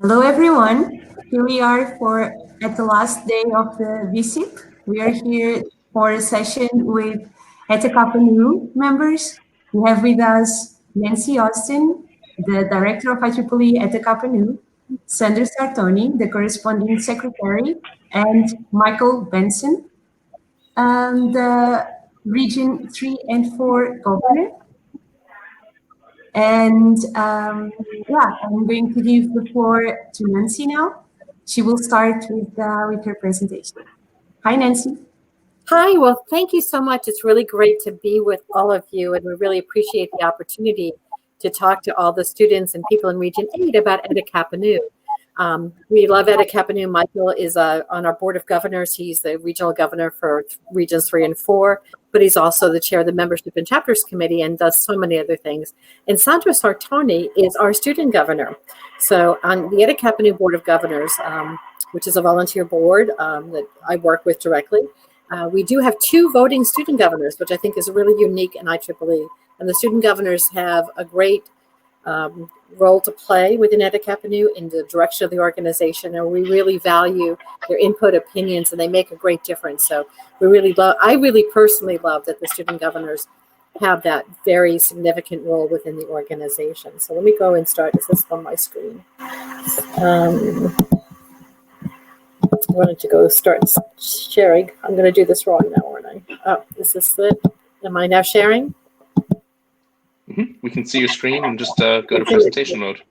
Hello, everyone. Here we are at the last day of the VSYP. We are here for a session with Kappanu members. We have with us Nancy Austin, the director of IEEE Kappanu, Sandro Sartoni, the corresponding secretary, and Michael Benson, the Region 3 and 4 governor. And I'm going to give the floor to Nancy now. She will start with her presentation. Hi, Nancy. Hi, well, thank you so much. It's really great to be with all of you, and we really appreciate the opportunity to talk to all the students and people in Region 8 about Kappanu. We love Kappanu. Michael is on our Board of Governors. He's the regional governor for Regions 3 and 4, but he's also the chair of the Membership and Chapters Committee and does so many other things. And Sandro Sartoni is our student governor. So on the Kappanu Board of Governors, which is a volunteer board that I work with directly, we do have 2 voting student governors, which I think is really unique in IEEE. And the student governors have a great role to play within Kappanu in the direction of the organization, and we really value their input, opinions, and they make a great difference. So I really personally love that the student governors have that very significant role within the organization. So let me go and start. Is this on my screen? I wanted to go start sharing. I'm going to do this wrong now, aren't I? Oh, is this it? Am I now sharing? Mm-hmm. We can see your screen and just go to presentation mode.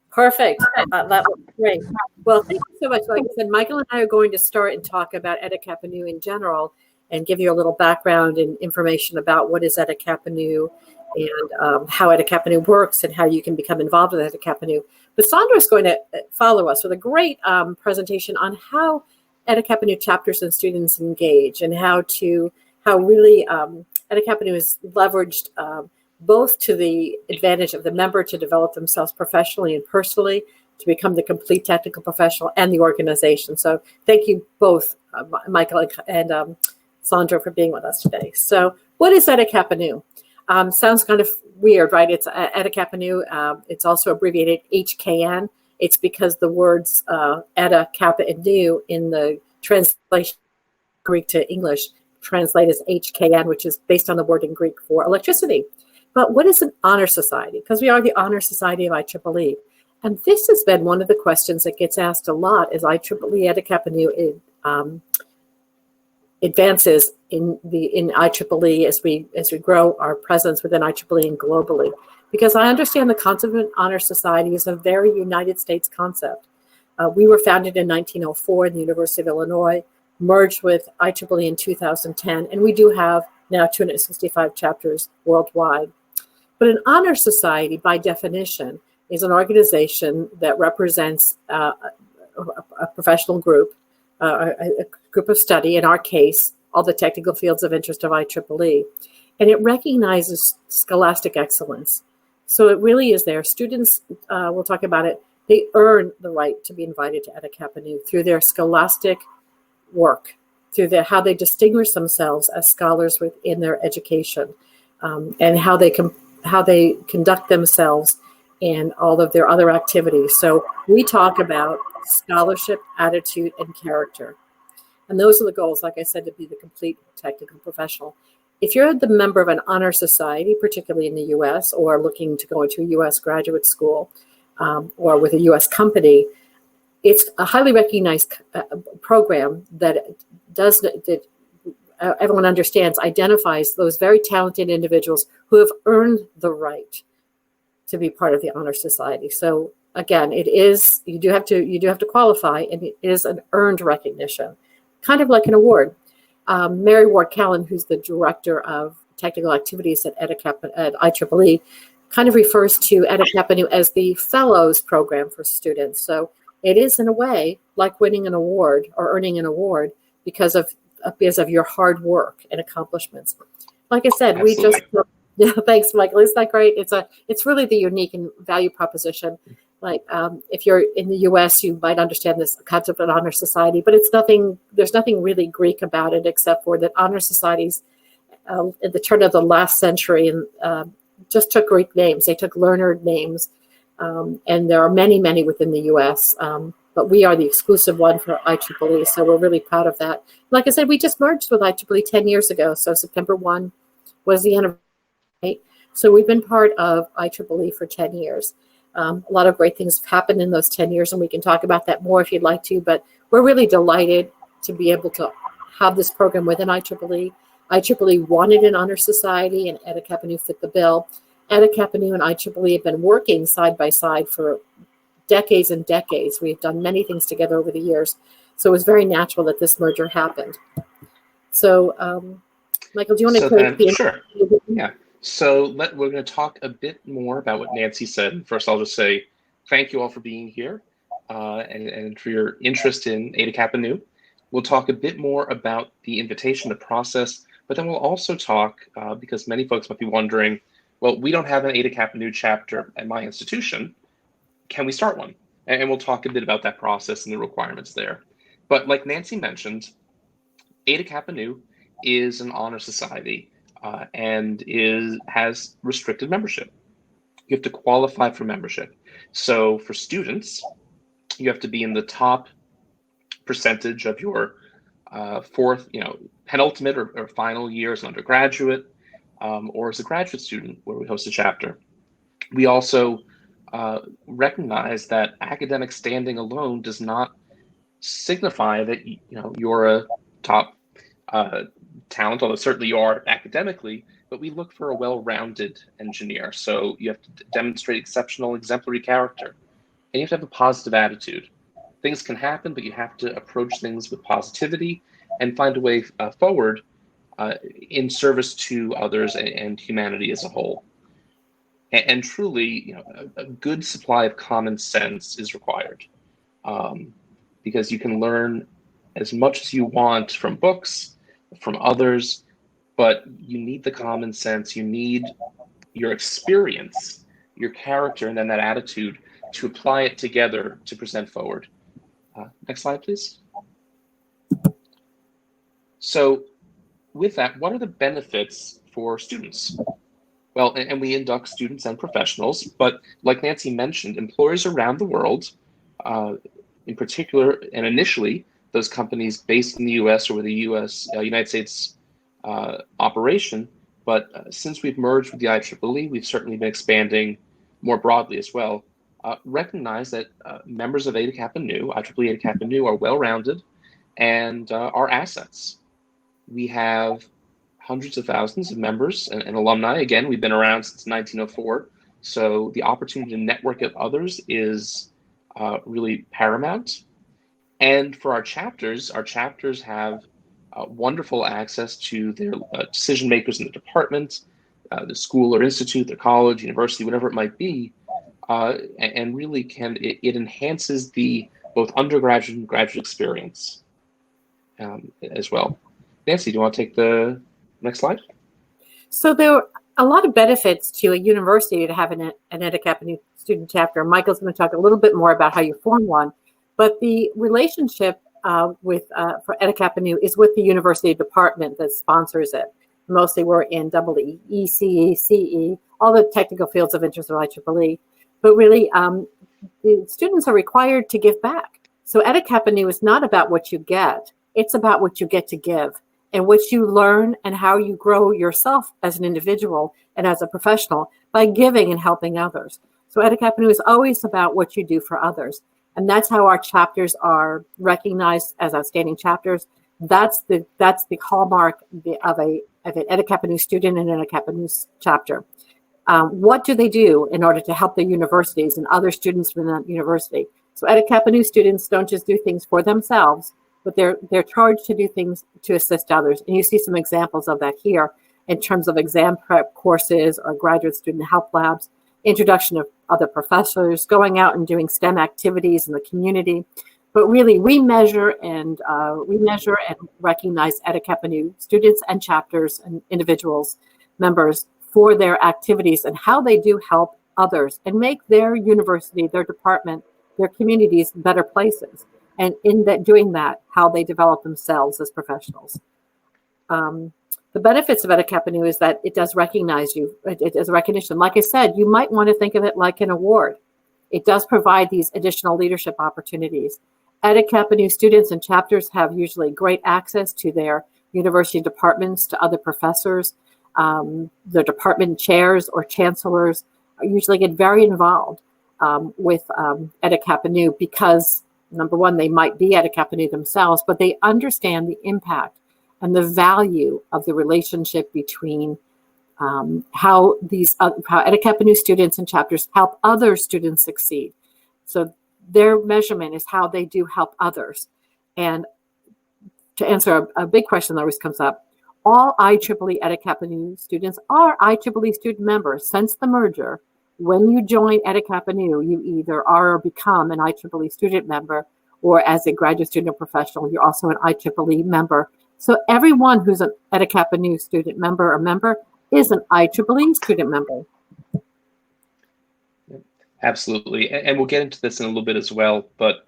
Perfect. That was great. Well, thank you so much. Like I said, Michael and I are going to start and talk about Kappanu in general and give you a little background and information about what is Kappanu and how Kappanu works and how you can become involved with Kappanu. But Sandro is going to follow us with a great presentation on how Kappanu chapters and students engage and how really Kappanu is leveraged both to the advantage of the member to develop themselves professionally and personally, to become the complete technical professional, and the organization. So thank you both, Michael and Sandro, for being with us today. So what is Kappanu? Sounds kind of weird, right? It's Kappanu. It's also abbreviated HKN. It's because the words Eta, Kappa, and Nu in the translation Greek to English translate as HKN, which is based on the word in Greek for electricity. But what is an honor society? Because we are the honor society of IEEE. And this has been one of the questions that gets asked a lot as IEEE Kappanu advances in IEEE as we grow our presence within IEEE and globally. Because I understand the concept of an honor society is a very United States concept. We were founded in 1904 in the University of Illinois, merged with IEEE in 2010, and we do have now 265 chapters worldwide. But an honor society, by definition, is an organization that represents a professional group, a group of study, in our case, all the technical fields of interest of IEEE, and it recognizes scholastic excellence. So it really is there. Students, we'll talk about it, they earn the right to be invited to Kappanu through their scholastic work, through how they distinguish themselves as scholars within their education, and how they conduct themselves in all of their other activities. So we talk about scholarship, attitude, and character. And those are the goals, like I said, to be the complete technical professional. If you're the member of an honor society, particularly in the US, or looking to go into a US graduate school, or with a US company, it's a highly recognized program that everyone understands, identifies those very talented individuals who have earned the right to be part of the honor society. So again, you do have to qualify, and it is an earned recognition, kind of like an award. Mary Ward Callan, who's the director of technical activities at IEEE, kind of refers to Kappanu as the fellows program for students. So it is, in a way, like winning an award or earning an award because of your hard work and accomplishments. Like I said, Absolutely. Thanks, Michael. Isn't that great? It's really the unique and value proposition. Like if you're in the U.S., you might understand this concept of an honor society, but there's nothing really Greek about it except for that honor societies at the turn of the last century and just took Greek names. They took learned names And there are many, many within the US, but we are the exclusive one for IEEE, so we're really proud of that. Like I said, we just merged with IEEE 10 years ago, so September 1 was the anniversary. So we've been part of IEEE for 10 years. A lot of great things have happened in those 10 years, and we can talk about that more if you'd like to, but we're really delighted to be able to have this program within IEEE. IEEE wanted an honor society, and Eta Kappa Nu fit the bill. Eta Kappa Nu and IEEE have been working side by side for decades and decades. We've done many things together over the years, so it was very natural that this merger happened. So, Michael, do you want to clear the Sure. Yeah. So we're going to talk a bit more about what Nancy said. First, I'll just say thank you all for being here and for your interest in Eta Kappa Nu. We'll talk a bit more about the invitation, the process, but then we'll also talk, because many folks might be wondering, well, we don't have an Eta Kappa Nu chapter at my institution. Can we start one? And we'll talk a bit about that process and the requirements there. But like Nancy mentioned, Eta Kappa Nu is an honor society and has restricted membership. You have to qualify for membership. So for students, you have to be in the top percentage of your penultimate or final year as an undergraduate or as a graduate student where we host a chapter. We also recognize that academic standing alone does not signify that you're a top talent, although certainly you are academically, but we look for a well-rounded engineer. So you have to demonstrate exceptional, exemplary character, and you have to have a positive attitude. Things can happen, but you have to approach things with positivity and find a way forward in service to others and humanity as a whole. And truly, a good supply of common sense is required, because you can learn as much as you want from books, from others, but you need the common sense, you need your experience, your character, and then that attitude to apply it together to present forward. Next slide, please. So with that, what are the benefits for students? Well, and we induct students and professionals, but like Nancy mentioned, employers around the world, in particular, and initially, those companies based in the US or with the United States operation, but since we've merged with the IEEE, we've certainly been expanding more broadly as well. Recognize that members of Eta Kappa Nu, IEEE Eta Kappa Nu, are well-rounded and are assets. We have hundreds of thousands of members and alumni. Again, we've been around since 1904, so the opportunity to network with others is really paramount. And for our chapters have wonderful access to their decision makers in the department, the school or institute, the college, university, whatever it might be, and really it enhances the both undergraduate and graduate experience as well. Nancy, do you want to take the next slide? So there are a lot of benefits to a university to have an Eta Kappa Nu student chapter. Michael's going to talk a little bit more about how you form one, but the relationship for Eta Kappa Nu is with the university department that sponsors it. Mostly we're in EE, CE, CE, all the technical fields of interest of IEEE, but really the students are required to give back. So Eta Kappa Nu is not about what you get, it's about what you get to give, and what you learn and how you grow yourself as an individual and as a professional by giving and helping others. So Eta Kappa Nu is always about what you do for others. And that's how our chapters are recognized as outstanding chapters. That's the hallmark of an Eta Kappa Nu student and an Eta Kappa Nu chapter. What do they do in order to help the universities and other students from that university? So Eta Kappa Nu students don't just do things for themselves, but they're charged to do things to assist others. And you see some examples of that here in terms of exam prep courses or graduate student help labs, introduction of other professors, going out and doing STEM activities in the community. But really, we measure and recognize Eta Kappa Nu students and chapters and individuals, members, for their activities and how they do help others and make their university, their department, their communities better places. And in that, doing that, how they develop themselves as professionals. The benefits of Eta Kappa Nu is that it does recognize you. It is a recognition. Like I said, you might want to think of it like an award. it does provide these additional leadership opportunities. At Kappanu, students and chapters have usually great access to their university departments, to other professors. The department chairs or chancellors usually get very involved with Kappanu because, number one, they might be at Kappanu themselves, but they understand the impact and the value of the relationship between how Kappanu students and chapters help other students succeed. So their measurement is how they do help others. And to answer a big question that always comes up, all IEEE Kappanu students are IEEE student members. Since the merger, when you join Kappanu, you either are or become an IEEE student member, or as a graduate student or professional, you're also an IEEE member. So everyone who's an Kappanu student member or member is an IEEE student member. Absolutely, and we'll get into this in a little bit as well, but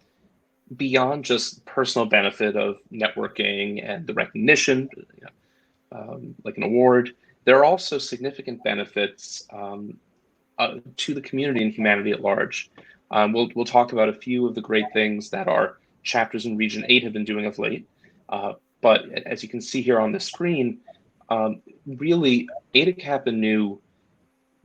beyond just personal benefit of networking and the recognition, like an award, there are also significant benefits to the community and humanity at large. We'll talk about a few of the great things that our chapters in Region 8 have been doing of late, but as you can see here on the screen, really Kappanu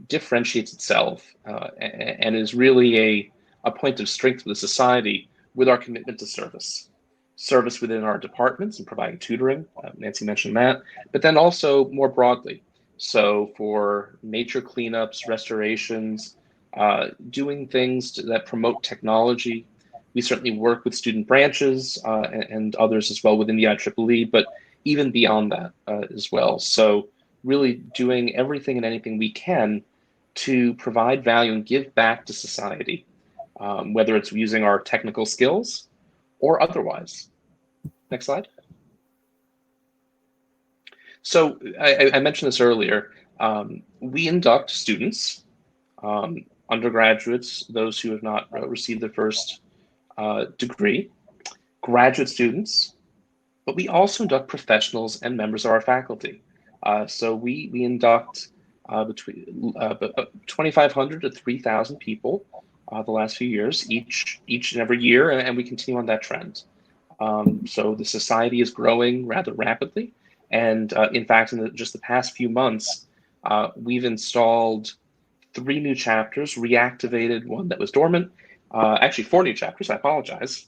differentiates itself and is really a point of strength for the society with our commitment to service within our departments and providing tutoring. Nancy mentioned that, but then also more broadly. So for nature cleanups, restorations, doing things that promote technology. We certainly work with student branches and others as well within the IEEE, but even beyond that as well. So really doing everything and anything we can to provide value and give back to society, whether it's using our technical skills or otherwise. Next slide. So I mentioned this earlier. We induct students, undergraduates, those who have not received their first degree, graduate students, but we also induct professionals and members of our faculty. So we induct between 2,500 to 3,000 people the last few years, each and every year, and we continue on that trend. So the society is growing rather rapidly, and in fact, in just the past few months, we've installed 3 new chapters, reactivated one that was dormant, actually 4 new chapters, I apologize,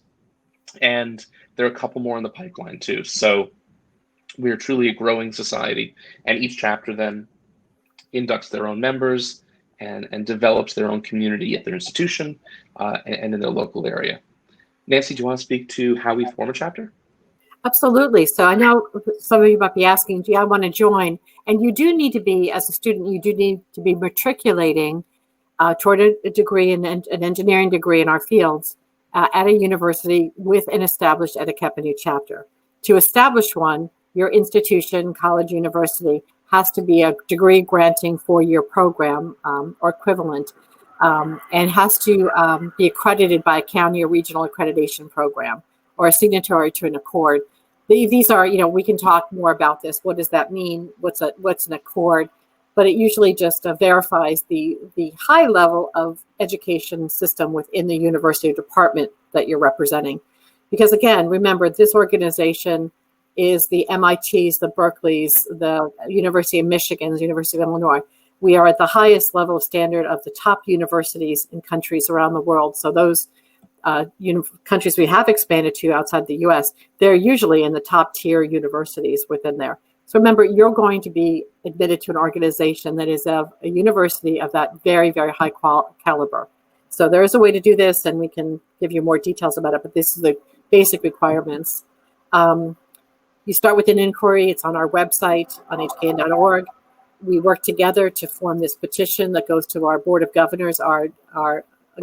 and there are a couple more in the pipeline too. So we are truly a growing society, and each chapter then inducts their own members and develops their own community at their institution and in their local area. Nancy, do you want to speak to how we form a chapter? Absolutely. So I know some of you might be asking, gee, I want to join. And you do need to be, as a student, you do need to be matriculating toward a degree, an engineering degree in our fields at a university with an established Kappanu chapter. To establish one, your institution, college, university, has to be a degree granting 4-year program or equivalent, and has to be accredited by a county or regional accreditation program or a signatory to an accord. These are, we can talk more about this. What does that mean? What's an accord? But it usually just verifies the high level of education system within the university department that you're representing. Because again, remember, this organization is the MITs, the Berkeleys, the University of Michigan, the University of Illinois. We are at the highest level of standard of the top universities in countries around the world. So those countries we have expanded to outside the US, they're usually in the top tier universities within there. So remember, you're going to be admitted to an organization that is of a university of that very, very high caliber. So there is a way to do this, and we can give you more details about it, but this is the basic requirements. You start with an inquiry. It's on our website on hkn.org. We work together to form this petition that goes to our Board of Governors, our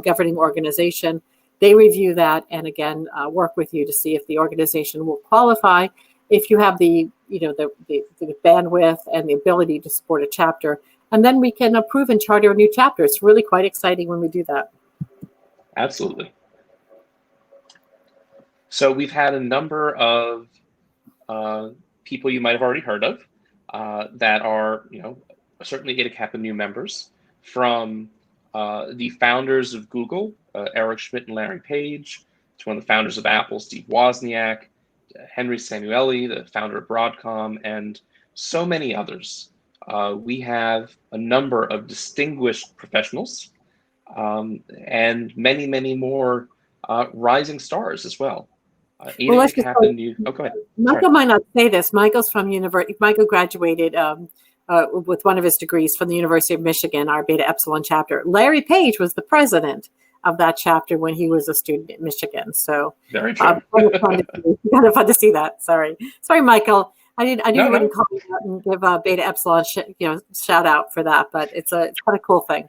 governing organization. They review that and again work with you to see if the organization will qualify, if you have the bandwidth and the ability to support a chapter, and then we can approve and charter a new chapter. It's really quite exciting when we do that. Absolutely. So we've had a number of people you might have already heard of that are, certainly Kappanu members, from the founders of Google, Eric Schmidt and Larry Page, to one of the founders of Apple, Steve Wozniak, Henry Samueli, the founder of Broadcom, and so many others. We have a number of distinguished professionals and many, many more rising stars as well. Well, let's just go ahead. Michael Sorry. might not say this. Michael's from university. Michael graduated with one of his degrees from the University of Michigan, our Beta Epsilon chapter. Larry Page was the president of that chapter when he was a student at Michigan. So very true. Kind of fun to see that. Sorry, Michael. I didn't call you out and give Beta Epsilon shout out for that, but it's kind of cool thing.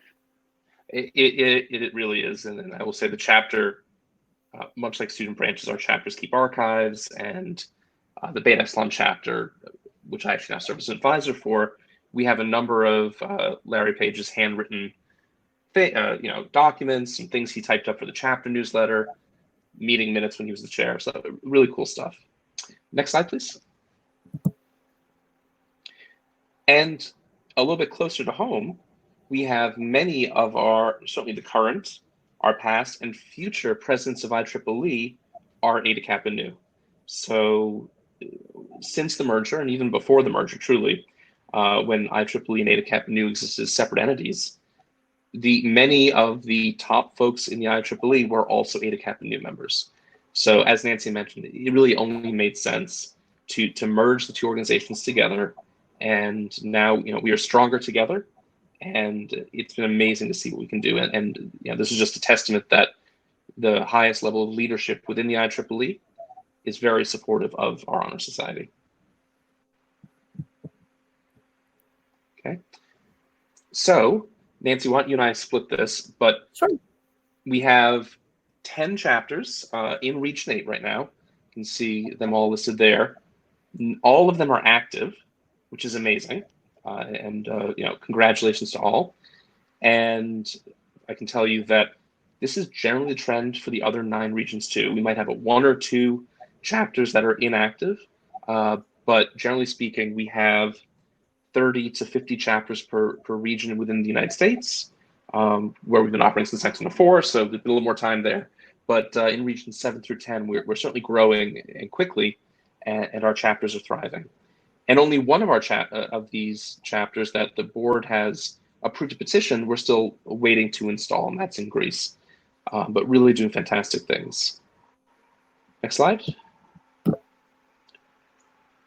It really is, and I will say the chapter, much like student branches, our chapters keep archives, and the Beta Epsilon chapter, which I actually now serve as an advisor for, we have a number of Larry Page's handwritten documents and things he typed up for the chapter newsletter, meeting minutes when he was the chair. So really cool stuff. Next slide, please. And a little bit closer to home, we have many of certainly the current, our past, and future presidents of IEEE are Eta Kappa Nu. So since the merger, and even before the merger, truly, when IEEE and Eta Kappa Nu existed as separate entities, many of the top folks in the IEEE were also Eta Kappa Nu members. So as Nancy mentioned, it really only made sense to merge the two organizations together. And now, we are stronger together, and it's been amazing to see what we can do. And this is just a testament that the highest level of leadership within the IEEE is very supportive of our honor society. Okay. So, Nancy, why don't you and I split this? But sure. We have 10 chapters in Region 8 right now. You can see them all listed there. All of them are active, which is amazing. Congratulations to all. And I can tell you that this is generally the trend for the other 9 regions too. We might have one or two chapters that are inactive, but generally speaking, we have 30 to 50 chapters per region within the United States, where we've been operating since 1904, so there's been a little more time there. But in regions 7 through 10, we're certainly growing and quickly, and our chapters are thriving. And only one of of these chapters that the board has approved a petition, we're still waiting to install, and that's in Greece. But really doing fantastic things. Next slide.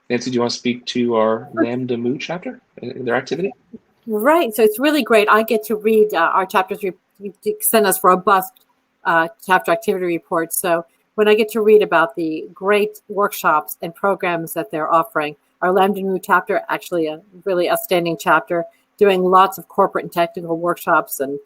Nancy, do you want to speak to our Lambda Mu chapter and their activity? Right. So it's really great. I get to read our chapters. Send us robust chapter activity reports. So when I get to read about the great workshops and programs that they're offering, our Lambda Mu chapter, actually a really outstanding chapter, doing lots of corporate and technical workshops and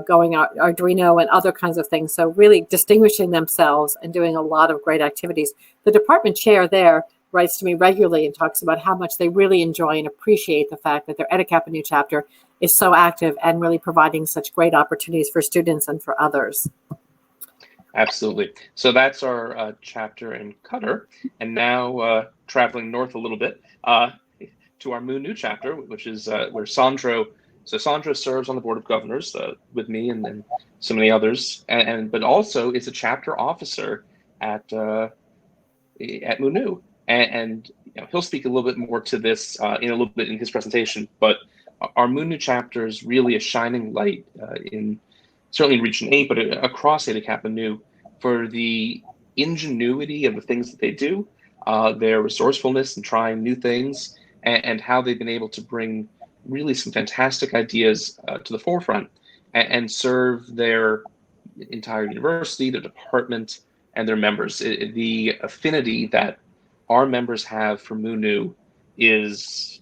going out Arduino and other kinds of things. So really distinguishing themselves and doing a lot of great activities. The department chair there writes to me regularly and talks about how much they really enjoy and appreciate the fact that their Eta Kappa Nu chapter is so active and really providing such great opportunities for students and for others. Absolutely. So that's our chapter in Qatar. And now traveling north a little bit to our Mu Nu chapter, which is where Sandro serves on the Board of Governors with me and so many others, but also is a chapter officer at Mu Nu. And he'll speak a little bit more to this in a little bit in his presentation, but our Mu Nu chapter is really a shining light certainly in Region 8, but across Eta Kappa Nu for the ingenuity of the things that they do, their resourcefulness in trying new things, and how they've been able to bring really some fantastic ideas to the forefront and serve their entire university, their department, and their members. The affinity that our members have for Mu Nu is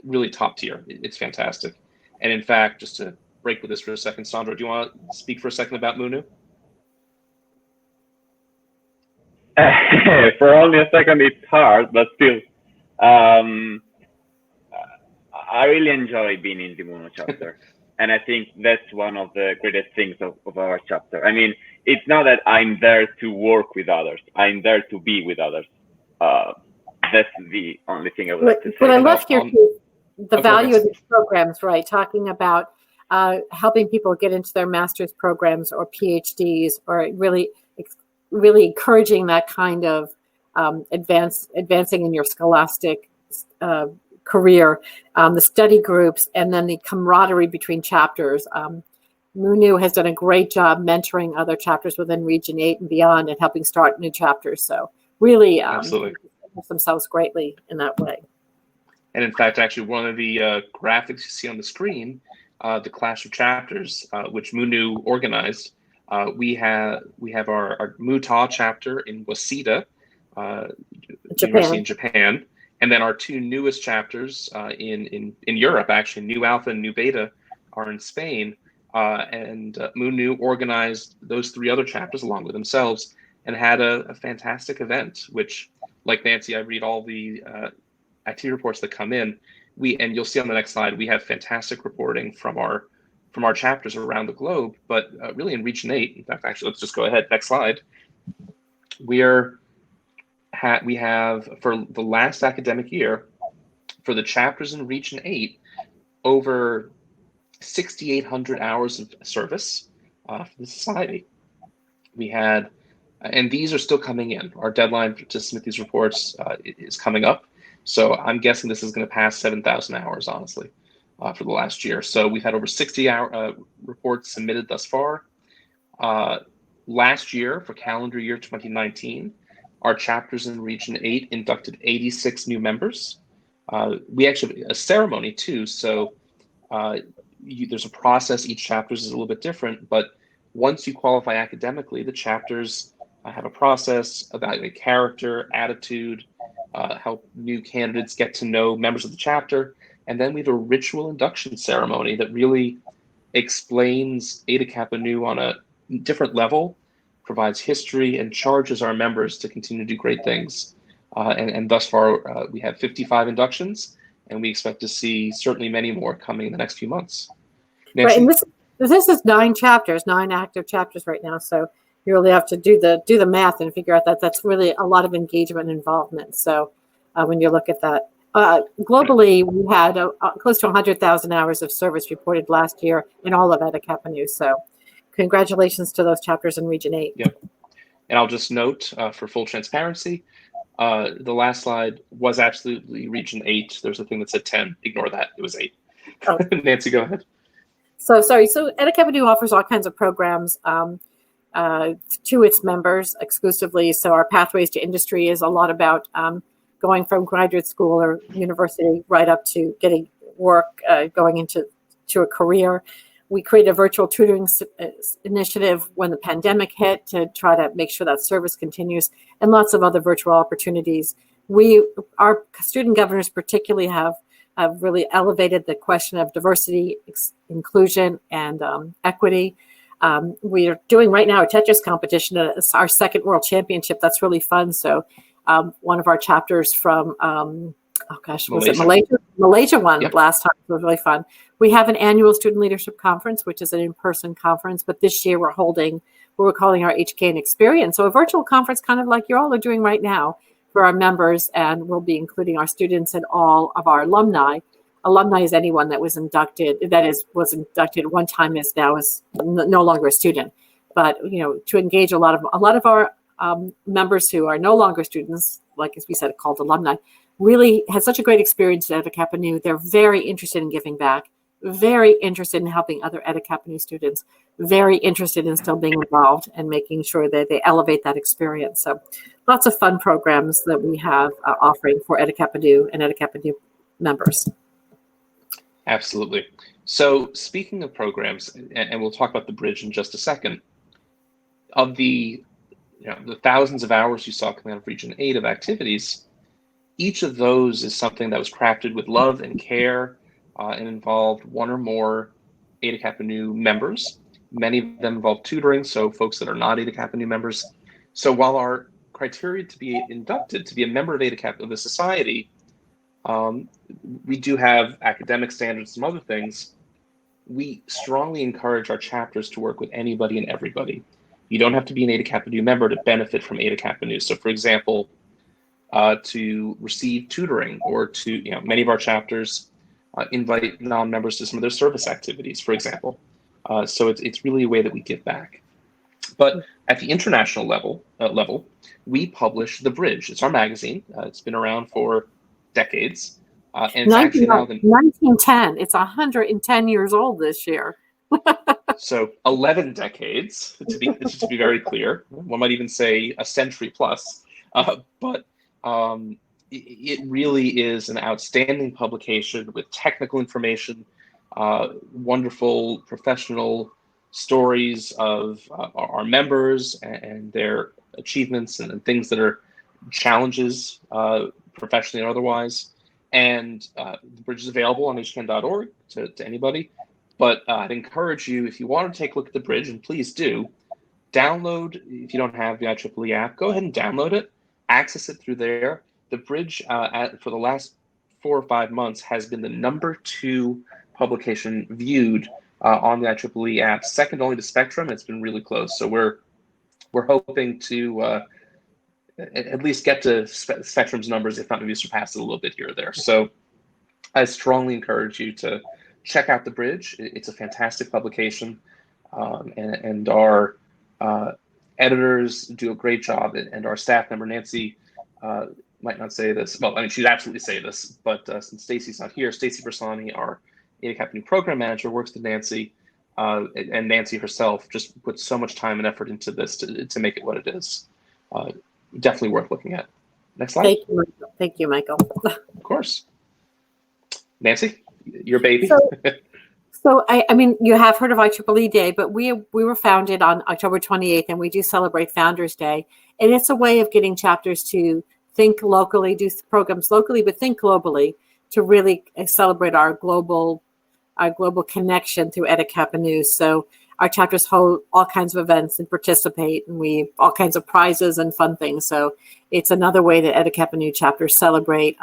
really top tier. It's fantastic. And in fact, just to break with this for a second, Sandro, do you want to speak for a second about Mu Nu? For only a second, it's hard, but still. I really enjoy being in the Mu Nu chapter. And I think that's one of the greatest things of our chapter. I mean, it's not that I'm there to work with others. I'm there to be with others. That's the only thing I would like to say. But I love here the value of these programs, right? Talking about helping people get into their master's programs or PhDs, or really encouraging that kind of advancing in your scholastic career, the study groups, and then the camaraderie between chapters. Munu has done a great job mentoring other chapters within Region 8 and beyond, and helping start new chapters. So really, Absolutely, themselves greatly in that way. And in fact, actually, one of the graphics you see on the screen, the Clash of Chapters, which Munu organized, we have our Muta chapter in Waseda, University in Japan, and then our two newest chapters in Europe, actually, New Alpha and New Beta, are in Spain. And Munu organized those three other chapters along with themselves and had a fantastic event, which, like Nancy, I read all the activity reports that come in. And you'll see on the next slide, we have fantastic reporting from our chapters around the globe, but really in Region 8. In fact, actually, let's just go ahead. Next slide. We have, for the last academic year, for the chapters in Region 8, over 6,800 hours of service for the Society. We had, and these are still coming in. Our deadline to submit these reports is coming up. So I'm guessing this is going to pass 7,000 hours, honestly, for the last year. So we've had over 60 reports submitted thus far. Last year, for calendar year 2019, our chapters in Region 8 inducted 86 new members. We actually have a ceremony too. So there's a process. Each chapter is a little bit different, but once you qualify academically, the chapters have a process, evaluate character, attitude, help new candidates get to know members of the chapter, and then we have a ritual induction ceremony that really explains Eta Kappa Nu on a different level, provides history, and charges our members to continue to do great things. And thus far, we have 55 inductions, and we expect to see certainly many more coming in the next few months. Nancy? Right, and this is 9 chapters, 9 active chapters right now. So you really have to do the math and figure out that that's really a lot of engagement and involvement. So when you look at that, globally, we had close to 100,000 hours of service reported last year in all of Eta Kappa Nu. So congratulations to those chapters in Region 8. Yep. And I'll just note, for full transparency, the last slide was absolutely Region 8. There's a thing that said 10. Ignore that. It was 8. Oh. Nancy, go ahead. So Eta Kappa Nu offers all kinds of programs to its members exclusively. So our Pathways to Industry is a lot about going from graduate school or university right up to getting work, going into a career. We created a virtual tutoring initiative when the pandemic hit to try to make sure that service continues, and lots of other virtual opportunities. Our student governors particularly have really elevated the question of diversity, inclusion, and equity. We are doing right now a Tetris competition. It's our second world championship. That's really fun. So one of our chapters from, Malaysia? Malaysia won. Yep. Last time. It was really fun. We have an annual student leadership conference, which is an in-person conference, but this year we're holding what we're calling our HKN experience. So a virtual conference, kind of like you all are doing right now, for our members, and we'll be including our students and all of our alumni. Alumni is anyone that was inducted, was inducted one time, is now is no longer a student. But to engage a lot of our members who are no longer students, like as we said, called alumni, really had such a great experience at Eta Kappa Nu. They're very interested in giving back, very interested in helping other Eta Kappa Nu students, very interested in still being involved and making sure that they elevate that experience. So lots of fun programs that we have offering for Eta Kappa Nu and Eta Kappa Nu members. Absolutely. So speaking of programs, and we'll talk about the bridge in just a second, of the thousands of hours you saw coming out of Region 8 of activities, each of those is something that was crafted with love and care and involved one or more Eta Kappa Nu members. Many of them involve tutoring, so folks that are not Eta Kappa Nu members. So while our criteria to be inducted, to be a member of Eta Kappa of the Society, we do have academic standards, some other things. We strongly encourage our chapters to work with anybody and everybody. You don't have to be an Eta Kappa Nu member to benefit from Eta Kappa Nu. So for example, to receive tutoring or to, many of our chapters invite non-members to some of their service activities, for example. So it's really a way that we give back. But at the international level, we publish The Bridge. It's our magazine. It's been around for decades. And it's actually now 1910. It's 110 years old this year. So 11 decades, to be very clear. One might even say a century plus. But it really is an outstanding publication with technical information, wonderful professional stories of our members and their achievements and things that are challenges professionally or otherwise. And The Bridge is available on hkn.org to anybody. But I'd encourage you, if you want to take a look at The Bridge, and please do, download, if you don't have the IEEE app, go ahead and download it, access it through there. The Bridge, for the last 4 or 5 months, has been the #2 publication viewed on the IEEE app, second only to Spectrum. It's been really close. So we're hoping to at least get to Spectrum's numbers, if not maybe surpass it a little bit here or there. So I strongly encourage you to check out The Bridge. It's a fantastic publication, and our editors do a great job, and our staff member, Nancy, might not say this. Well, I mean, she'd absolutely say this, but since Stacy's not here, Stacy Bersani, our Kappanu program manager, works with Nancy, and Nancy herself just puts so much time and effort into this to make it what it is. Definitely worth looking at. Next slide. Thank you, Michael. Of course. Nancy, your baby. So I mean, you have heard of IEEE Day, but we were founded on October 28th, and we do celebrate Founders Day. And it's a way of getting chapters to think locally, do programs locally, but think globally to really celebrate our global connection through Kappanu. So our chapters hold all kinds of events and participate, and we all kinds of prizes and fun things. So it's another way that Kappanu chapters celebrate,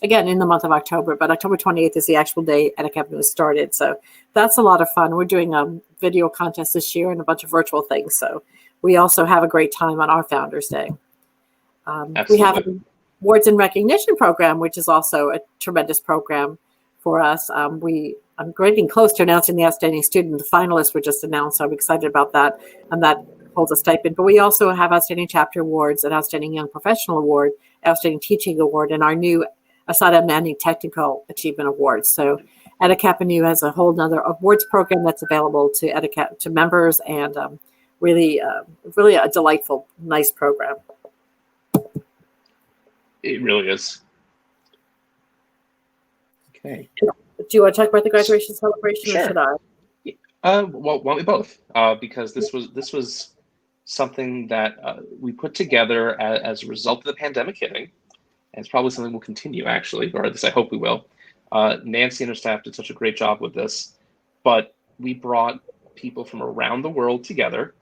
again, in the month of October, but October 28th is the actual day Kappanu started. So that's a lot of fun. We're doing a video contest this year and a bunch of virtual things. So we also have a great time on our Founders Day. We have an awards and recognition program, which is also a tremendous program for us. I'm getting close to announcing the outstanding student. The finalists were just announced, so I'm excited about that, and that holds a stipend. But we also have outstanding chapter awards, an outstanding young professional award, outstanding teaching award, and our new Asada Manning Technical Achievement Award. So Kappanu has a whole nother awards program that's available to members, and really a delightful, nice program. It really is. Okay. Do you want to talk about the graduation celebration, Sure. or should I? Well, why don't we both? Because this was something that we put together as a result of the pandemic hitting, and it's probably something we'll continue, actually, or at least I hope we will. Nancy and her staff did such a great job with this, but we brought people from around the world together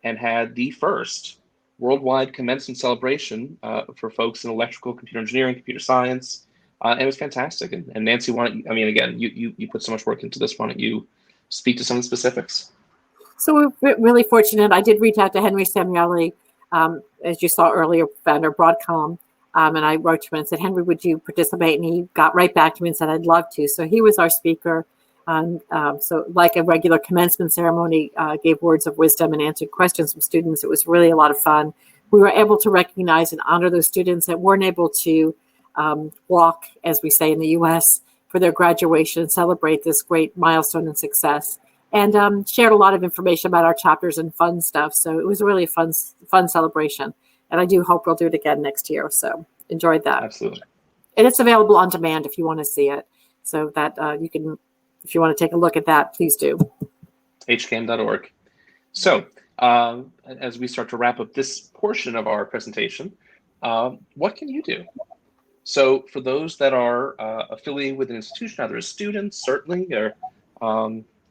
and had the first worldwide commencement celebration for folks in electrical, computer engineering, computer science. And it was fantastic. And Nancy, again, you put so much work into this. Why don't you speak to some of the specifics? So we're really fortunate. I did reach out to Henry Samueli, as you saw earlier, founder of Broadcom. And I wrote to him and said, Henry, would you participate? And he got right back to me and said, I'd love to. So he was our speaker. So like a regular commencement ceremony, gave words of wisdom and answered questions from students. It was really a lot of fun. We were able to recognize and honor those students that weren't able to walk, as we say in the U.S., for their graduation and celebrate this great milestone and success, and shared a lot of information about our chapters and fun stuff. So it was really a fun celebration, and I do hope we'll do it again next year. So enjoyed that. Absolutely. And it's available on demand if you want to see it, so that you can, if you want to take a look at that, please do. hkn.org. So as we start to wrap up this portion of our presentation, what can you do? So for those that are affiliated with an institution, either as students, certainly, or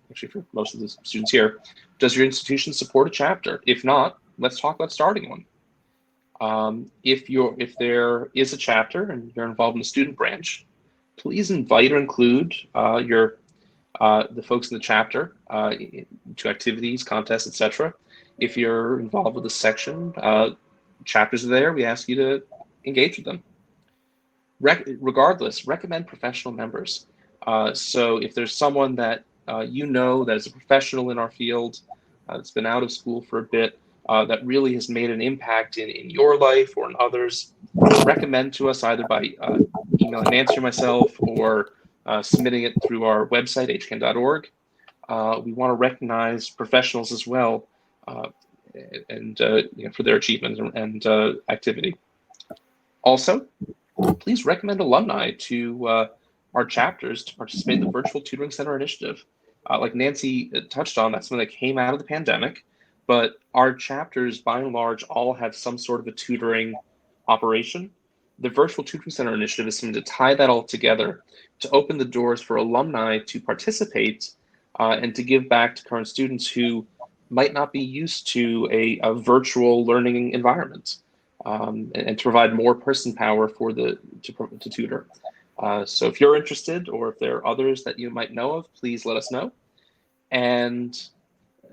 actually for most of the students here, does your institution support a chapter? If not, let's talk about starting one. If there is a chapter and you're involved in the student branch, please invite or include the folks in the chapter to activities, contests, etc. If you're involved with a section, chapters are there. We ask you to engage with them. Regardless, recommend professional members. So if there's someone that you know that is a professional in our field, that's been out of school for a bit, that really has made an impact in your life or in others, recommend to us either by emailing Nancy or myself or submitting it through our website, hkn.org. We want to recognize professionals as well, and for their achievements and activity. Also, please recommend alumni to our chapters to participate in the Virtual Tutoring Center initiative. Like Nancy touched on, that's something that came out of the pandemic, but our chapters, by and large, all have some sort of a tutoring operation. The Virtual Tutoring Center initiative is something to tie that all together, to open the doors for alumni to participate and to give back to current students who might not be used to a virtual learning environment, and to provide more person power for to tutor. So if you're interested, or if there are others that you might know of, please let us know. And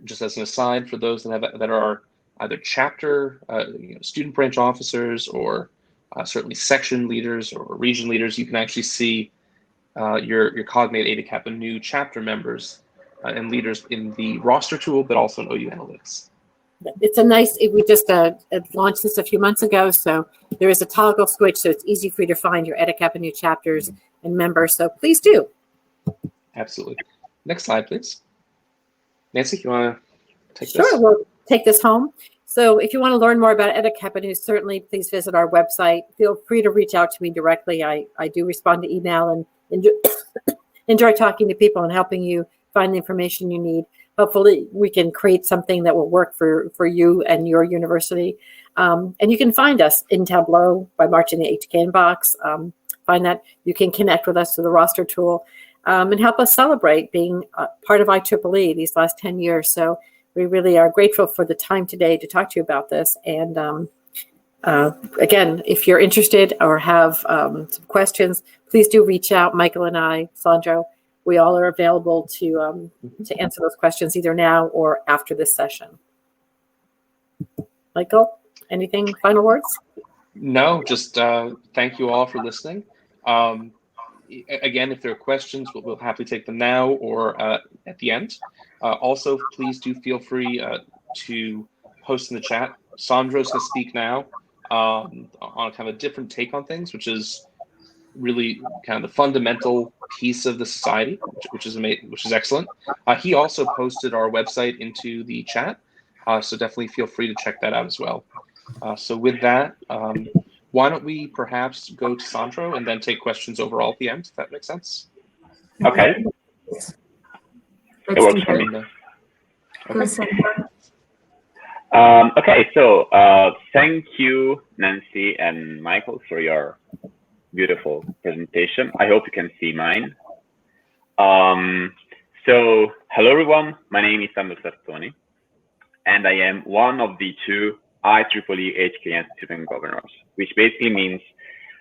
just as an aside, for those that are either chapter, student branch officers, or certainly section leaders or region leaders, you can actually see your Cognate Eta Kappa new chapter members and leaders in the roster tool, but also in OU Analytics. It's we just launched this a few months ago, so there is a toggle switch, so it's easy for you to find your Eta Kappa new chapters and members, so please do. Absolutely. Next slide, please. Nancy, you want to take this? Sure, we'll take this home. So if you want to learn more about Eta Kappa News, certainly please visit our website. Feel free to reach out to me directly. I do respond to email and enjoy talking to people and helping you find the information you need. Hopefully we can create something that will work for you and your university. And you can find us in Tableau by marching the HKN box. Find that. You can connect with us through the roster tool and help us celebrate being part of IEEE these last 10 years. So we really are grateful for the time today to talk to you about this. And again, if you're interested or have some questions, please do reach out. Michael and I, Sandro, we all are available to answer those questions either now or after this session. Michael, anything, final words? No, just thank you all for listening. Again, if there are questions, we'll happily take them now or at the end. Also, please do feel free to post in the chat. Sandro's going to speak now on kind of a different take on things, which is really kind of the fundamental piece of the society, which is excellent. He also posted our website into the chat, so definitely feel free to check that out as well. So with that, why don't we perhaps go to Sandro and then take questions overall at the end, if that makes sense? Okay. It works for me. Okay, so thank you, Nancy and Michael, for your beautiful presentation. I hope you can see mine. So hello everyone, my name is Sandro Sartoni, and I am one of the two IEEE HKN Student Governors, which basically means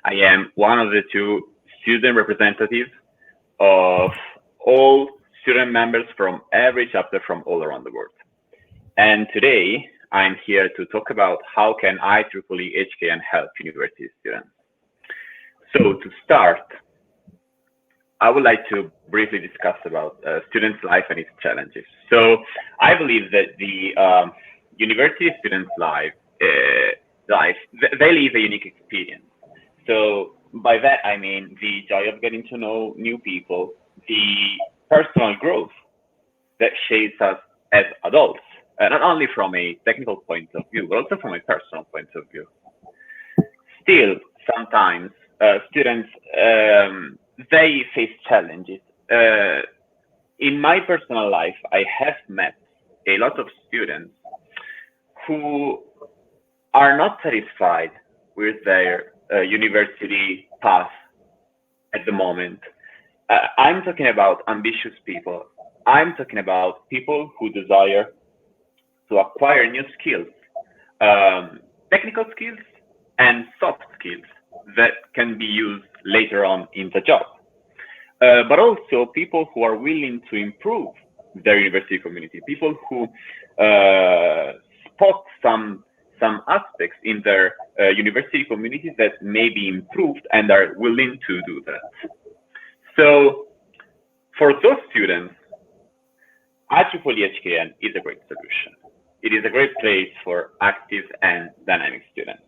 I am one of the two student representatives of all student members from every chapter from all around the world. And today I'm here to talk about how can IEEE HKN help university students. So to start, I would like to briefly discuss about students' life and its challenges. So I believe that the university students' life, they live a unique experience. So by that, I mean the joy of getting to know new people, the personal growth that shapes us as adults, not only from a technical point of view, but also from a personal point of view. Still, sometimes students, they face challenges. In my personal life, I have met a lot of students who are not satisfied with their university path at the moment. I'm talking about ambitious people. I'm talking about people who desire to acquire new skills, technical skills and soft skills that can be used later on in the job. But also people who are willing to improve their university community, people who spot some aspects in their university community that may be improved and are willing to do that. So For those students, IEEE HKN is a great solution. It is a great place for active and dynamic students.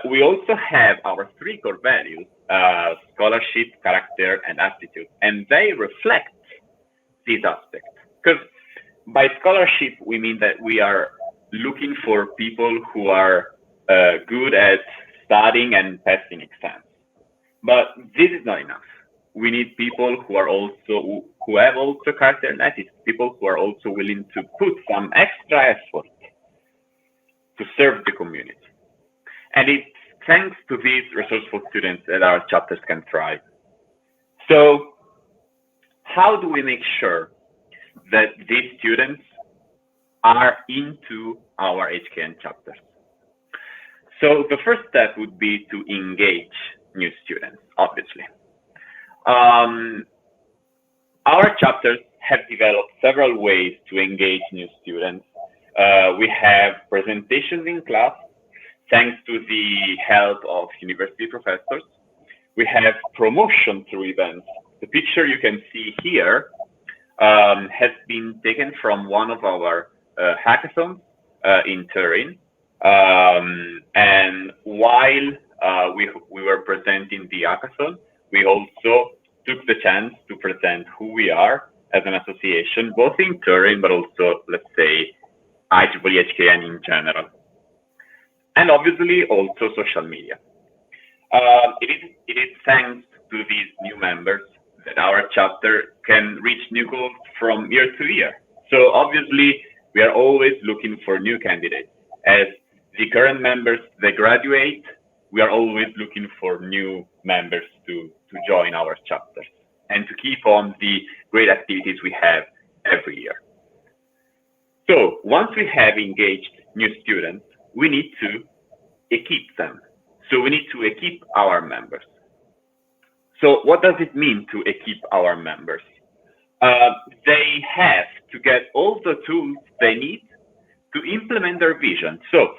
We also have our 3 core values, scholarship, character, and aptitude, and they reflect these aspects. Because by scholarship, we mean that we are looking for people who are good at studying and passing exams. But this is not enough. We need people who are also who have also character and attitude, people who are also willing to put some extra effort to serve the community. And it's thanks to these resourceful students that our chapters can thrive. So how do we make sure that these students are into our HKN chapters? So the first step would be to engage new students, obviously. Our chapters have developed several ways to engage new students. We have presentations in class, thanks to the help of university professors. We have promotion through events. The picture you can see here has been taken from one of our hackathons in Turin. And while we were presenting the hackathon, we also took the chance to present who we are as an association, both in Turin, but also, let's say, IEEE HKN in general. And obviously also social media. It is thanks to these new members that our chapter can reach new goals from year to year. So obviously, we are always looking for new candidates. As the current members, they graduate, we are always looking for new members to join our chapters and to keep on the great activities we have every year. So once we have engaged new students, we need to equip them. So we need to equip our members. So what does it mean to equip our members? They have to get all the tools they need to implement their vision. So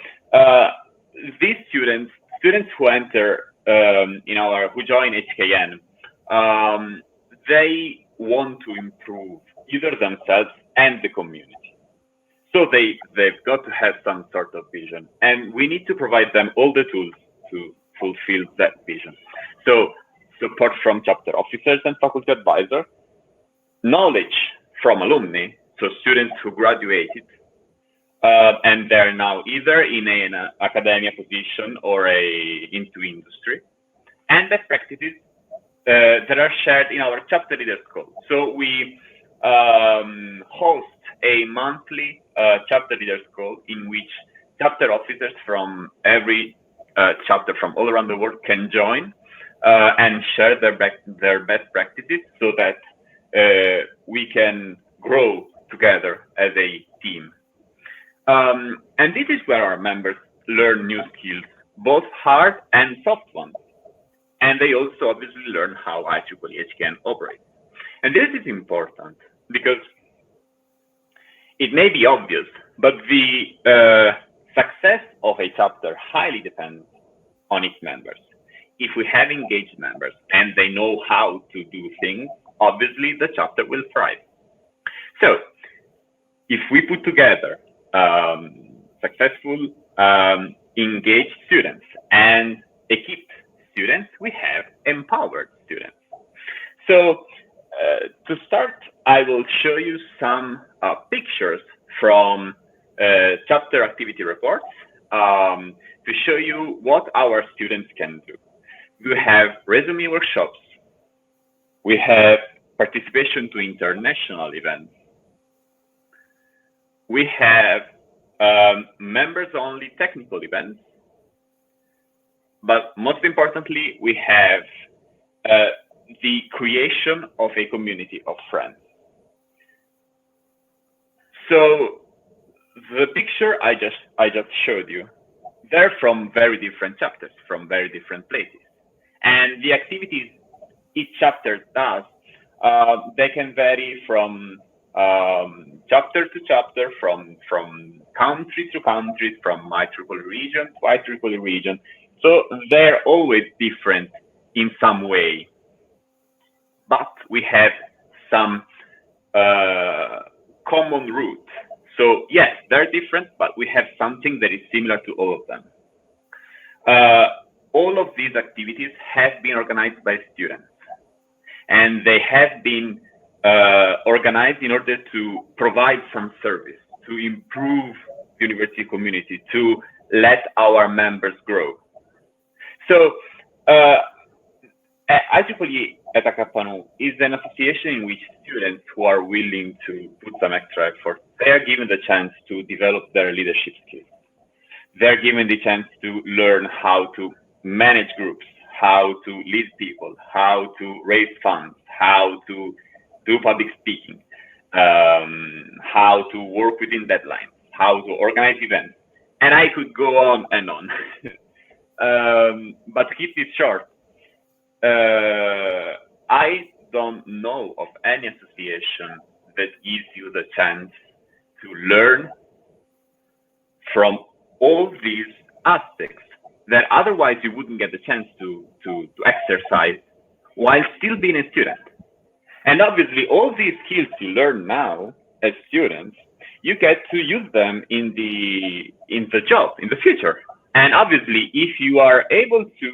these students who enter who join HKN, they want to improve either themselves and the community. So they've got to have some sort of vision, and we need to provide them all the tools to fulfill that vision. So support from chapter officers and faculty advisors, knowledge from alumni, so students who graduated, and they're now either in an academia position or into industry, and best practices that are shared in our chapter leaders call. So we host a monthly chapter leaders call in which chapter officers from every chapter from all around the world can join and share their best practices so that we can grow together as a team. And this is where our members learn new skills, both hard and soft ones. And they also obviously learn how IEEE HKN operates. And this is important because it may be obvious, but the success of a chapter highly depends on its members. If we have engaged members and they know how to do things, obviously the chapter will thrive. So if we put together successful engaged students and equipped students, we have empowered students. So to start, I will show you some pictures from chapter activity reports to show you what our students can do. We have resume workshops. We have participation to international events. We have members-only technical events. But most importantly, we have the creation of a community of friends. So the picture I just showed you, they're from very different chapters, from very different places. And the activities each chapter does, they can vary from chapter to chapter, from country to country, from IEEE region to IEEE region. So they're always different in some way. but we have some common roots. So yes, they're different, but we have something that is similar to all of them. All of these activities have been organized by students, and they have been organized in order to provide some service, to improve the university community, to let our members grow. So IEEE Kappanu is an association in which students who are willing to put some extra effort, they are given the chance to develop their leadership skills. They're given the chance to learn how to manage groups, how to lead people, how to raise funds, how to do public speaking, how to work within deadlines, how to organize events. And I could go on and on. But to keep this short, I don't know of any association that gives you the chance to learn from all these aspects that otherwise you wouldn't get the chance to exercise while still being a student. And obviously, all these skills you learn now as students, you get to use them in the job in the future. And obviously, if you are able to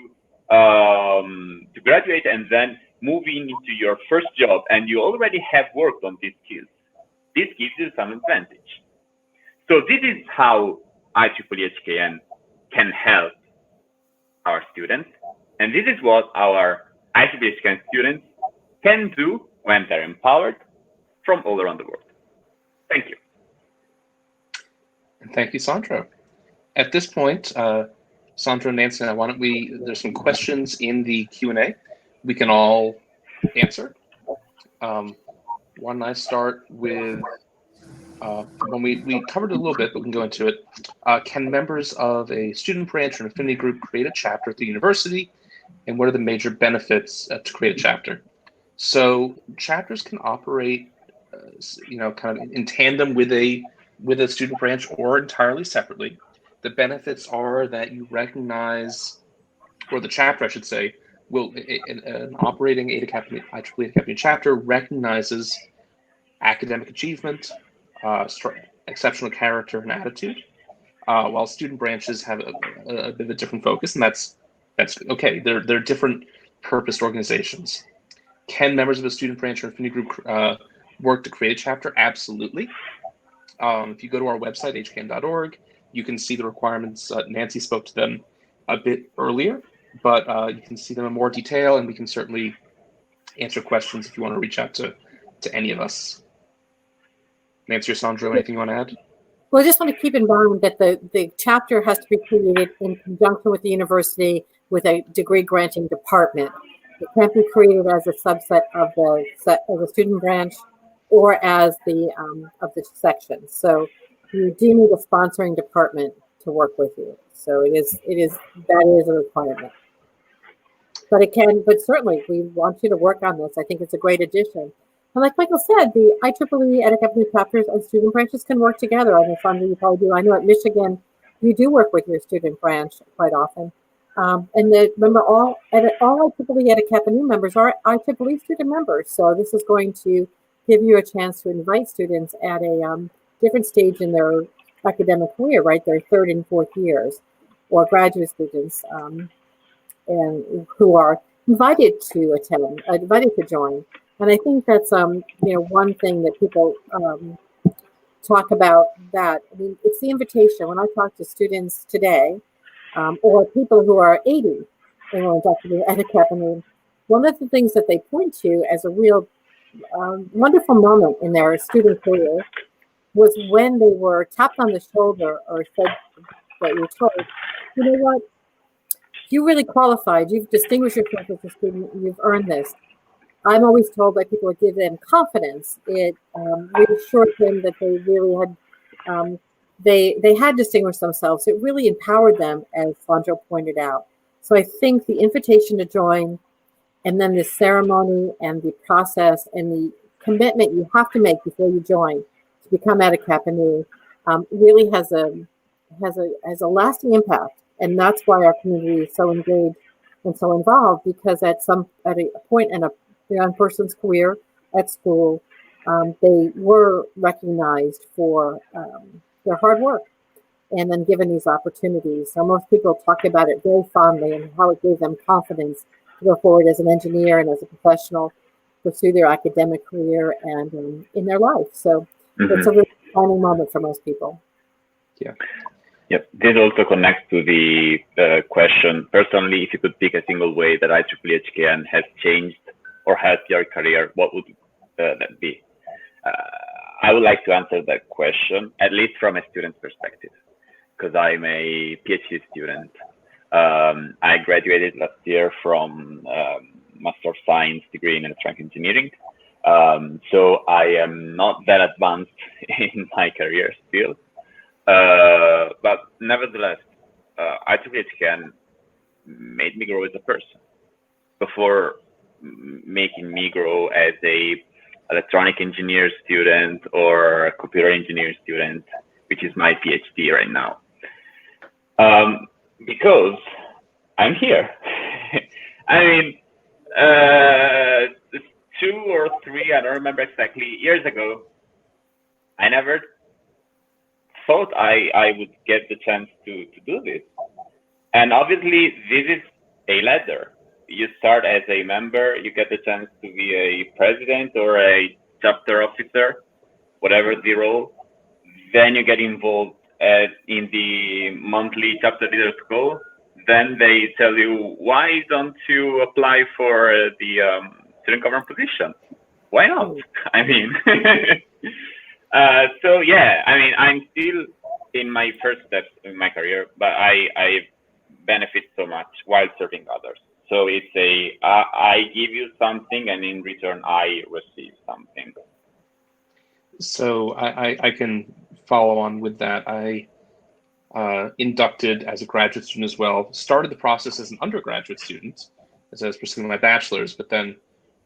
graduate and then move into your first job, and you already have worked on these skills, this gives you some advantage. So this is how IEEE HKN can help our students, and this is what our IEEE HKN students can do when they're empowered from all around the world. Thank you. And thank you, Sandro. At this point, Sandro, Nancy, why don't there's some questions in the Q&A we can all answer. Why don't I start with, when we covered it a little bit, but we can go into it. Can members of a student branch or an affinity group create a chapter at the university? And what are the major benefits to create a chapter? So chapters can operate, kind of in tandem with a student branch or entirely separately. The benefits are that you recognize, or the chapter, I should say, will an operating IEEE HKN chapter recognizes academic achievement, exceptional character and attitude, while student branches have a bit of a different focus, and that's okay. They're different purposed organizations. Can members of a student branch or affinity group work to create a chapter? Absolutely. If you go to our website, hkn.org, you can see the requirements. Nancy spoke to them a bit earlier, but you can see them in more detail, and we can certainly answer questions if you want to reach out to any of us. Nancy or Sandro, anything you want to add? Well, I just want to keep in mind that the chapter has to be created in conjunction with the university with a degree granting department. It can't be created as a subset of the student branch or as of the section. So you do need a sponsoring department to work with you. So that is a requirement. But certainly we want you to work on this. I think it's a great addition. And like Michael said, the IEEE HKN chapters and student branches can work together. I know, Sandro, you probably do. I know at Michigan, you do work with your student branch quite often. Remember, all IEEE HKN members are IEEE student members. So this is going to give you a chance to invite students at a different stage in their academic career, right? Their third and fourth years, or graduate students, and who are invited to attend, invited to join. And I think that's one thing that people talk about. That I mean, it's the invitation. When I talk to students today, or people who are 80 and want to talk to me at Kappanu, one of the things that they point to as a real wonderful moment in their student career was when they were tapped on the shoulder or said that you're told, you know what, you really qualified. You've distinguished yourself as a student. You've earned this. I'm always told that people give them confidence. It reassured them that they really had they had distinguished themselves. It really empowered them, as Sandro pointed out. So I think the invitation to join, and then the ceremony and the process and the commitment you have to make before you join to become at a Kappanu really has a lasting impact, and that's why our community is so engaged and so involved. Because at a point in the young person's career at school, they were recognized for their hard work and then given these opportunities. So most people talk about it very fondly and how it gave them confidence to go forward as an engineer and as a professional, pursue their academic career and in their life. So it's a really defining moment for most people. Yeah. Yep. This also connects to the question, personally, if you could pick a single way that IEEE HKN has changed or helped your career, what would that be? I would like to answer that question, at least from a student's perspective, because I'm a PhD student. I graduated last year from Master of Science degree in Electronic Engineering. So I am not that advanced in my career still. But nevertheless, IEEE HKN made me grow as a person before making me grow as a electronic engineer student or a computer engineer student, which is my PhD right now. Because I'm here. I mean, 2 or 3, I don't remember exactly, years ago, I never thought I would get the chance to do this. And obviously, this is a ladder. You start as a member, you get the chance to be a president or a chapter officer, whatever the role. Then you get involved in the monthly chapter leaders call. Then they tell you, why don't you apply for the student governor position? Why not? I mean, so yeah, I mean, I'm still in my first steps in my career, but I benefit so much while serving others. So it's I give you something and in return I receive something. So I can follow on with that. I inducted as a graduate student as well, started the process as an undergraduate student as I was pursuing my bachelor's, but then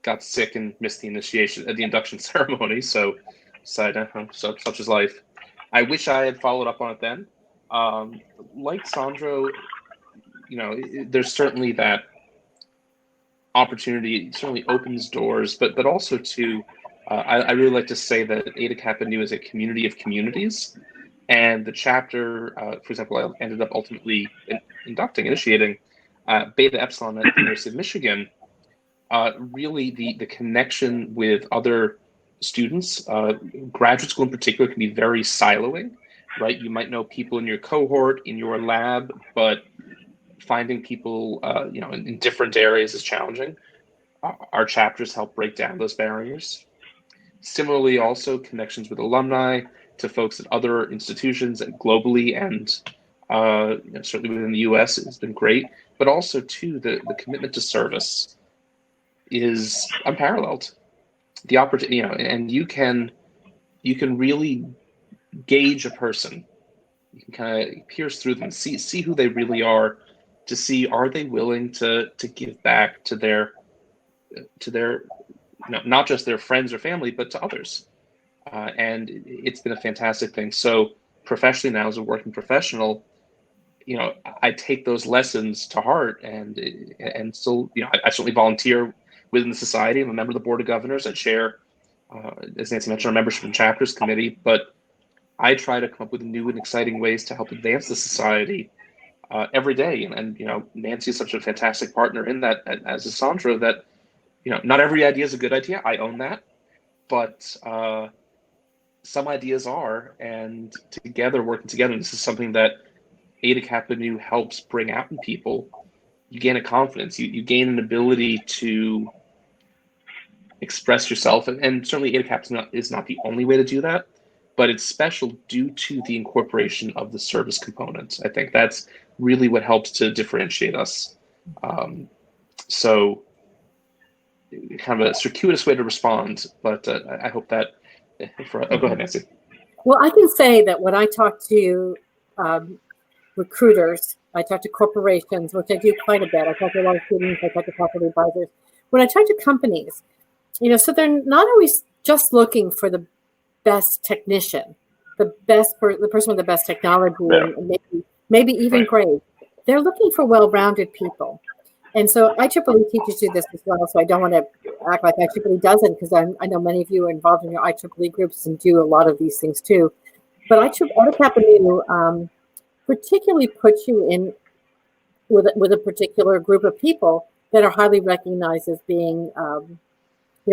got sick and missed the initiation, the induction ceremony. So decided, such is life. I wish I had followed up on it then. Like Sandro, you know, there's certainly that opportunity. It certainly opens doors, but also too, I really like to say that Eta Kappa Nu is a community of communities, and the chapter, for example, I ended up ultimately initiating Beta Epsilon at the University of Michigan. Really, the connection with other students, graduate school in particular, can be very siloing, right? You might know people in your cohort, in your lab, but finding people, you know, in different areas is challenging. Our chapters help break down those barriers. Similarly, also connections with alumni to folks at other institutions and globally, and you know, certainly within the U.S. has been great. But also, too, the commitment to service is unparalleled. The opportunity, you know, and you can really gauge a person. You can kind of pierce through them, see who they really are, to see, are they willing to give back to their you know, not just their friends or family, but to others. And it's been a fantastic thing. So professionally now, as a working professional, you know, I take those lessons to heart, and still, you know, I certainly volunteer within the society. I'm a member of the Board of Governors. I chair, as Nancy mentioned, our membership and chapters committee, but I try to come up with new and exciting ways to help advance the society every day. And you know, Nancy is such a fantastic partner in that, as is Sandro, that, you know, not every idea is a good idea. I own that, but some ideas are, and together, working together, this is something that Eta Kappa Nu helps bring out in people. You gain a confidence, you gain an ability to express yourself, and certainly Eta Kappa is not the only way to do that, but it's special due to the incorporation of the service component. I think that's really what helps to differentiate us. So kind of a circuitous way to respond, but I hope that, go ahead, Nancy. Well, I can say that when I talk to recruiters, I talk to corporations, which I do quite a bit. I talk to a lot of students, I talk to faculty advisors. When I talk to companies, you know, so they're not always just looking for the best technician, the person with the best technology, and maybe even grades. They're looking for well-rounded people. And so IEEE teaches you this as well, so I don't want to act like IEEE doesn't, because I know many of you are involved in your IEEE groups and do a lot of these things too. But Kappanu particularly puts you in with a particular group of people that are highly recognized as being,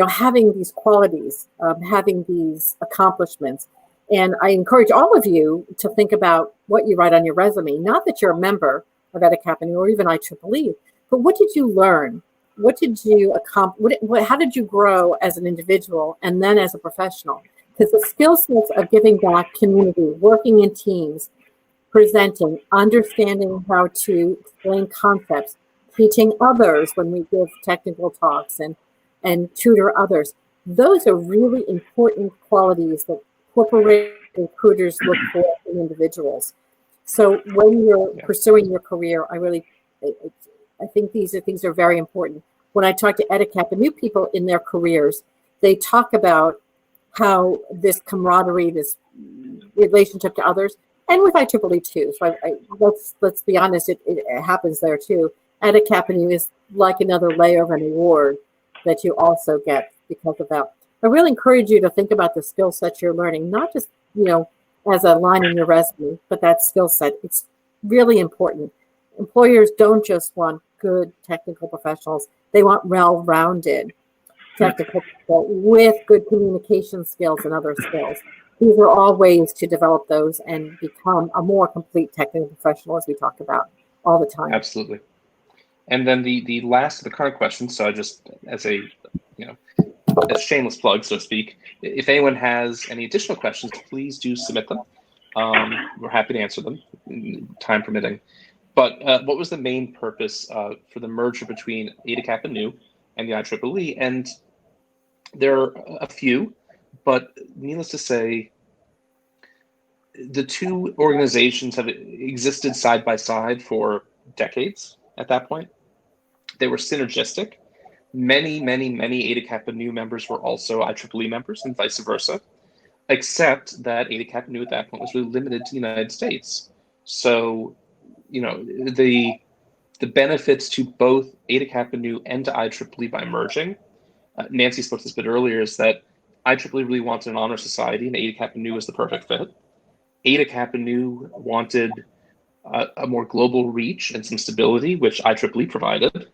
having these qualities, having these accomplishments. And I encourage all of you to think about what you write on your resume. Not that you're a member of Kappanu or even IEEE, but what did you learn? What did you accomplish? How did you grow as an individual and then as a professional? Because the skill sets of giving back, community, working in teams, presenting, understanding how to explain concepts, teaching others when we give technical talks and tutor others. Those are really important qualities that corporate recruiters look for in individuals. So when you're pursuing your career, I think these things are very important. When I talk to Kappanu people in their careers, they talk about how this camaraderie, this relationship to others, and with IEEE too. So let's be honest, it happens there too. Kappanu is like another layer of an award that you also get because of that. I really encourage you to think about the skill set you're learning, not just as a line in your resume, but that skill set. It's really important. Employers don't just want good technical professionals. They want well-rounded technical people with good communication skills and other skills. These are all ways to develop those and become a more complete technical professional, as we talk about all the time. Absolutely. And then the last of the current questions, so just as a shameless plug, so to speak, if anyone has any additional questions, please do submit them. We're happy to answer them, time permitting. But what was the main purpose for the merger between Kappanu and the IEEE? And there are a few, but needless to say, the two organizations have existed side by side for decades at that point. They were synergistic. Many Kappanu members were also IEEE members and vice versa, except that Kappanu at that point was really limited to the United States. So, the benefits to both Kappanu and to IEEE by merging, Nancy spoke to this a bit earlier, is that IEEE really wanted an honor society and Kappanu was the perfect fit. Kappanu wanted a more global reach and some stability, which IEEE provided.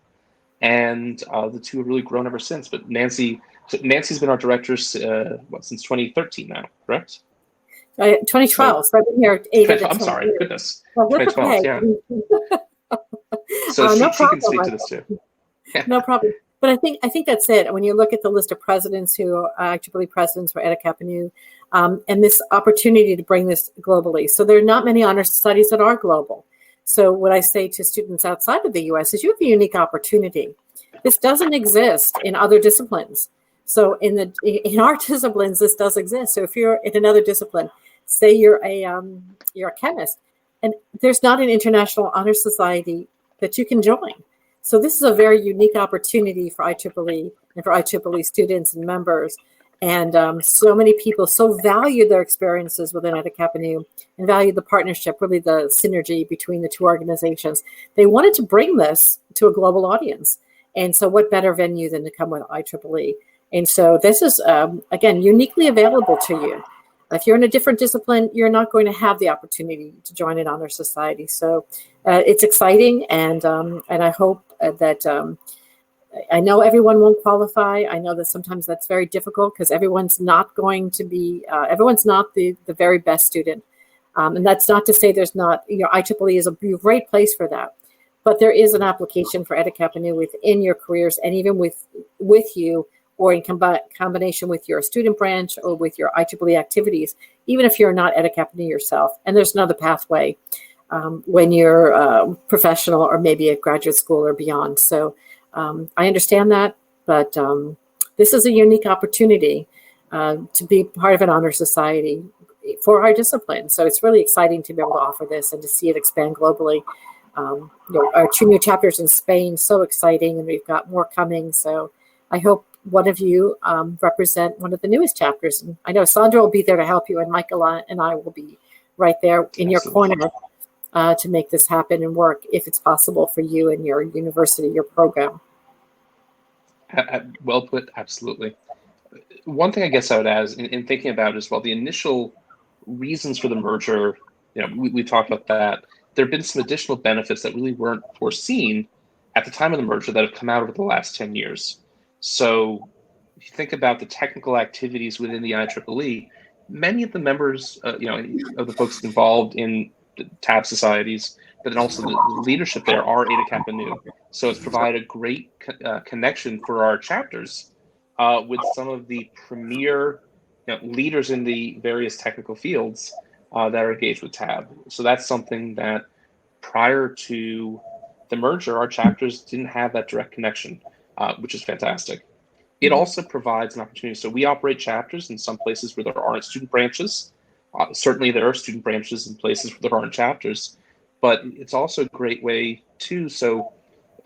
And the two have really grown ever since. But Nancy's been our director since 2013 now, correct? 2012. So I've been here 8 of the I'm sorry, years. goodness. Well, 2012, yeah. So no she can speak problem. to this too. Yeah. No problem. But I think that's it. When you look at the list of presidents who are IEEE presidents for Kappanu, and this opportunity to bring this globally. So there are not many honor societies that are global. So what I say to students outside of the US is you have a unique opportunity. This doesn't exist in other disciplines. So in our disciplines, this does exist. So if you're in another discipline, say you're a chemist, and there's not an international honor society that you can join. So this is a very unique opportunity for IEEE and for IEEE students and members. And so many people so value their experiences within Kappanu and value the partnership, really the synergy between the two organizations. They wanted to bring this to a global audience. And so what better venue than to come with IEEE? And so this is, again, uniquely available to you. If you're in a different discipline, you're not going to have the opportunity to join an honor society. So it's exciting, and I hope that I know everyone won't qualify. I know that sometimes that's very difficult because everyone's not going to be, everyone's not the very best student. And that's not to say there's not, IEEE is a great place for that. But there is an application for Kappanu within your careers and even with you or in combination with your student branch or with your IEEE activities, even if you're not Kappanu yourself. And there's another pathway when you're professional or maybe at graduate school or beyond. So I understand that, but this is a unique opportunity to be part of an honor society for our discipline. So it's really exciting to be able to offer this and to see it expand globally. Our 2 new chapters in Spain, so exciting, and we've got more coming. So I hope one of you represent one of the newest chapters. And I know Sandro will be there to help you, and Michael and I will be right there in your corner to make this happen and work if it's possible for you and your university, your program. Well put, absolutely. One thing I guess I would add is in thinking about as well, the initial reasons for the merger, we talked about that. There have been some additional benefits that really weren't foreseen at the time of the merger that have come out over the last 10 years. So if you think about the technical activities within the IEEE, many of the members, of the folks involved in the TAB societies, but then also the leadership there are Eta Kappa Nu. So it's provided a great connection for our chapters with some of the premier leaders in the various technical fields that are engaged with TAB. So that's something that prior to the merger, our chapters didn't have that direct connection, which is fantastic. It also provides an opportunity. So we operate chapters in some places where there aren't student branches. Certainly there are student branches in places where there aren't chapters, but it's also a great way too. So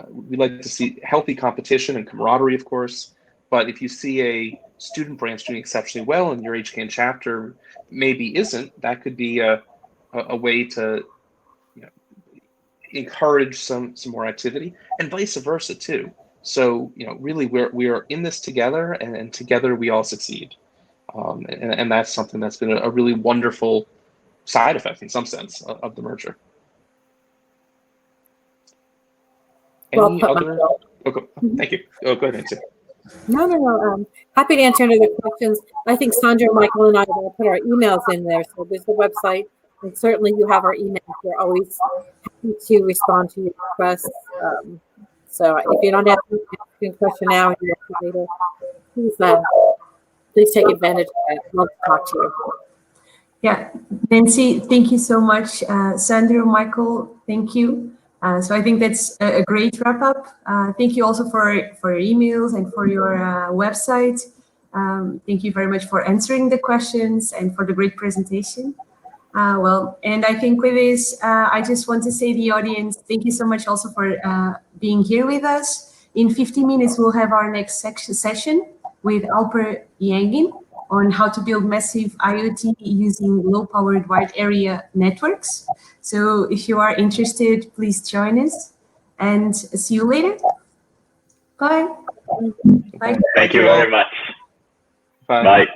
we like to see healthy competition and camaraderie, of course, but if you see a student branch doing exceptionally well and your HKN chapter maybe isn't, that could be a way to encourage some more activity, and vice versa too. So really we are in this together, and together we all succeed, and that's something that's been a really wonderful side effect in some sense of the merger. Any other? Okay, thank you. Oh, go ahead, Nancy. No. Happy to answer any other questions. I think Sandro, Michael, and I are going to put our emails in there. So there's the website, and certainly you have our emails. We're always happy to respond to your requests. So if you don't have a question now, you have to later, please take advantage of it. I'd love to talk to you. Yeah, Nancy, thank you so much. Sandro, Michael, thank you. So I think that's a great wrap up. Thank you also for your emails and for your website. Thank you very much for answering the questions and for the great presentation. And I think with this, I just want to say to the audience, thank you so much also for being here with us. In 15 minutes, we'll have our next session with Alper Yangin on how to build massive IoT using low-powered wide area networks. So if you are interested, please join us, and see you later. Bye. Thank you very much. Bye. Bye.